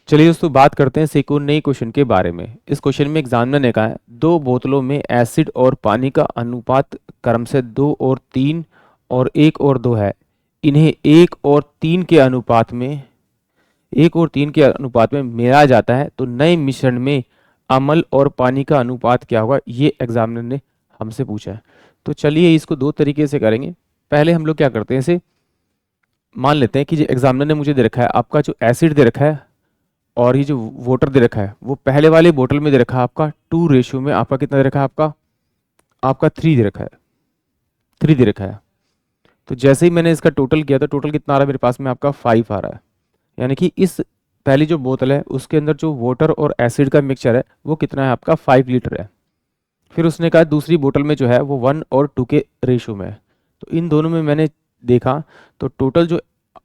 चलिए दोस्तों बात करते हैं सेकंड नई क्वेश्चन के बारे में। इस क्वेश्चन में एग्जामिनर ने कहा है दो बोतलों में एसिड और पानी का अनुपात क्रम से 2 और 3 और 1 और 2 है। इन्हें 1 और 3 के अनुपात में मिलाया जाता है तो नए मिश्रण में अम्ल और पानी का अनुपात क्या होगा, ये एग्जामिनर ने हमसे पूछा है। तो चलिए इसको दो तरीके से करेंगे। पहले हम लोग क्या करते हैं, इसे मान लेते हैं कि जो एग्जामिनर ने मुझे दे रखा है आपका जो एसिड दे रखा है और ये जो वाटर दे रखा है वो पहले वाले बोतल में दे रखा है आपका 2 रेशियो में आपका कितना दे रखा है, आपका 3 दे रखा है, 3 दे रखा है। तो जैसे ही मैंने इसका टोटल किया तो टोटल कितना आ रहा है मेरे पास में, आपका 5 आ रहा है। यानी कि इस पहली जो बोतल है उसके अंदर जो वाटर और एसिड का मिक्सचर है वो कितना है, आपका 5 लीटर है। फिर उसने कहा दूसरी बोतल में जो है वो 1 और 2 के रेशियो में है। तो इन दोनों में मैंने देखा तो टोटल जो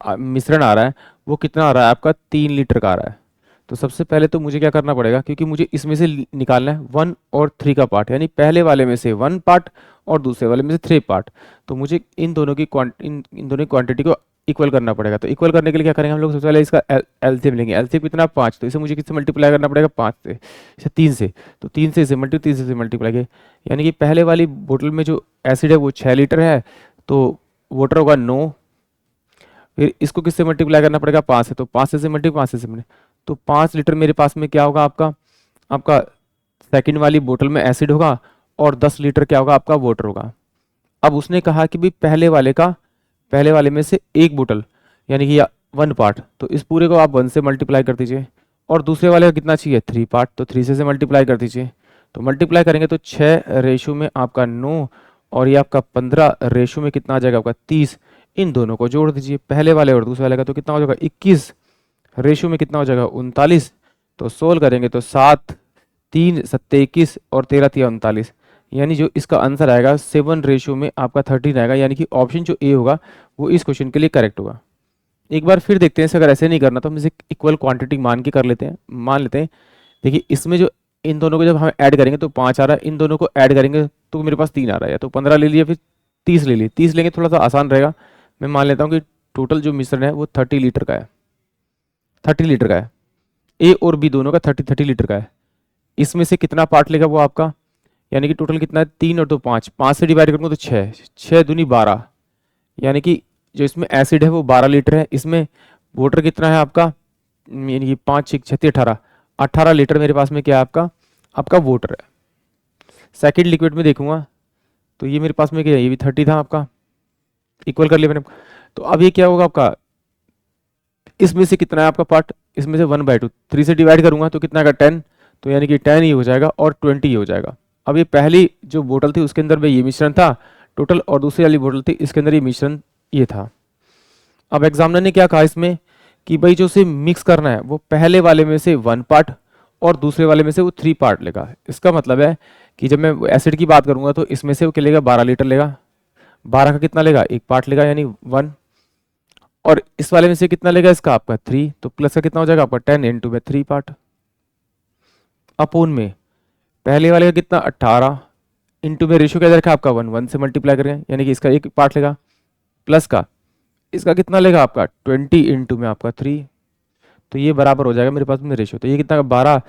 मिश्रण आ रहा है वो कितना आ रहा है, आपका 3 लीटर का आ रहा है। तो सबसे पहले तो मुझे क्या करना पड़ेगा, क्योंकि मुझे इसमें से निकालना है 1 और 3 का पार्ट, यानी पहले वाले में से 1 पार्ट और दूसरे वाले में से 3 पार्ट। तो मुझे इन दोनों की क्वांटिटी को इक्वल करना पड़ेगा। तो इक्वल करने के लिए क्या करेंगे हम लोग, सबसे पहले इसका एलसीएम लेंगे। एलसीएम कितना, 5। तो इसे मुझे किससे मल्टीप्लाई करना पड़ेगा, 5 से, इसे 3 से। तो 3 से इसे मल्टीप्लाई, 3 से मल्टीप्लाई किए, यानी कि पहले वाली बोतल में जो एसिड है वो 6 लीटर है तो वाटर होगा 9। फिर इसको किससे मल्टीप्लाई करना पड़ेगा, 5 से। तो 5 से मल्टीप्लाई, 5 से मल्टीप्लाई, तो 5 लीटर मेरे पास में क्या होगा, आपका आपका सेकंड वाली बोतल में एसिड होगा और 10 लीटर क्या होगा, आपका वाटर होगा। अब उसने कहा कि भाई पहले वाले में से एक बोतल यानी कि 1 पार्ट, तो इस पूरे को आप 1 से मल्टीप्लाई कर दीजिए। और दूसरे वाले का कितना चाहिए, 3 पार्ट, तो 3 से मल्टीप्लाई कर दीजिए। तो मल्टीप्लाई करेंगे तो 6 रेशो में आपका 9 और ये आपका 15 रेशो में कितना आ जाएगा, आपका 30। इन दोनों को जोड़ दीजिए, पहले वाले और दूसरे वाले का, तो कितना हो जाएगा 21 रेशो में कितना हो जाएगा 39। तो सोल्व करेंगे तो 7 3 7 21 और 13 3 39, यानी जो इसका आंसर आएगा 7 रेशो में आपका 13 आएगा। यानी कि ऑप्शन जो ए होगा वो इस क्वेश्चन के लिए करेक्ट होगा। एक बार फिर देखते हैं, अगर ऐसे नहीं करना तो हम इसे इक्वल क्वांटिटी मान के कर लेते हैं। मान लेते हैं, देखिए इसमें जो इन दोनों को जब हम ऐड करेंगे तो 5 आ रहा है, इन दोनों को ऐड करेंगे तो मेरे पास 3 आ रहा है। या तो 15 ले लिया, फिर 30 ले लिए, 30 लेंगे थोड़ा सा आसान रहेगा। मैं मान लेता हूँ कि टोटल जो मिश्रण है वो 30 लीटर का है, 30 लीटर का है। ए और बी दोनों का 30 लीटर का है। इसमें से कितना पार्ट लेगा वो आपका, यानी कि टोटल कितना है, 3 और 2 5, 5 से डिवाइड करूँगा तो 6, 6 दूनी 12, यानी कि जो इसमें एसिड है वो 12 लीटर है। इसमें वाटर कितना है आपका, यानी कि 5 6 36 18, 18 लीटर मेरे पास में क्या है, आपका आपका वाटर है। सेकेंड लिक्विड में देखूंगा तो ये मेरे पास में क्या है, ये भी 30 था आपका, इक्वल कर लिया मैंने। तो अब ये क्या होगा आपका, इसमें से कितना है आपका पार्ट, इसमें से 1/2, 3 से डिवाइड करूंगा तो कितना आएगा 10, तो यानी कि 10 ही हो जाएगा और 20 ही हो जाएगा। अब ये पहली जो बोतल थी उसके अंदर में ये मिश्रण था टोटल, और दूसरी वाली बोतल थी इसके अंदर ये मिश्रण ये था। अब एग्जामिनर ने क्या कहा इसमें कि भाई जो उसे मिक्स करना है वो पहले वाले में से 1 पार्ट और दूसरे वाले में से वो 3 पार्ट लेगा। इसका मतलब है कि जब मैं एसिड की बात करूंगा तो इसमें से वो क्या लेगा, 12 लीटर लेगा, 12 का कितना लेगा, 1 पार्ट लेगा यानी 1, और इस वाले में से कितना लेगा इसका, आपका 3, तो प्लस का कितना हो जाएगा आपका 10 इंटू में 3 पार्ट, अपोन में पहले वाले का कितना 18 इंटू में रेशियो क्या रखा आपका 1, 1 से मल्टीप्लाई करेंगे यानी कि इसका 1 पार्ट लेगा, प्लस का इसका कितना लेगा आपका 20 इंटू में आपका 3, तो ये बराबर हो जाएगा मेरे पास में रेशियो। तो ये कितना 12,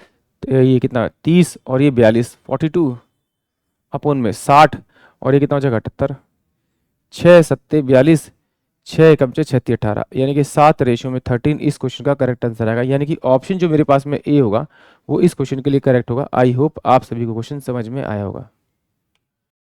तो ये कितना 30 और ये 42, 42 अपोन में 60 और ये कितना हो जाएगा 78, 6 7 42, 6 कम 6 36 18, यानी कि 7 रेशियो में 13 इस क्वेश्चन का करेक्ट आंसर आएगा। यानी कि ऑप्शन जो मेरे पास में ए होगा वो इस क्वेश्चन के लिए करेक्ट होगा। आई होप आप सभी को क्वेश्चन समझ में आया होगा।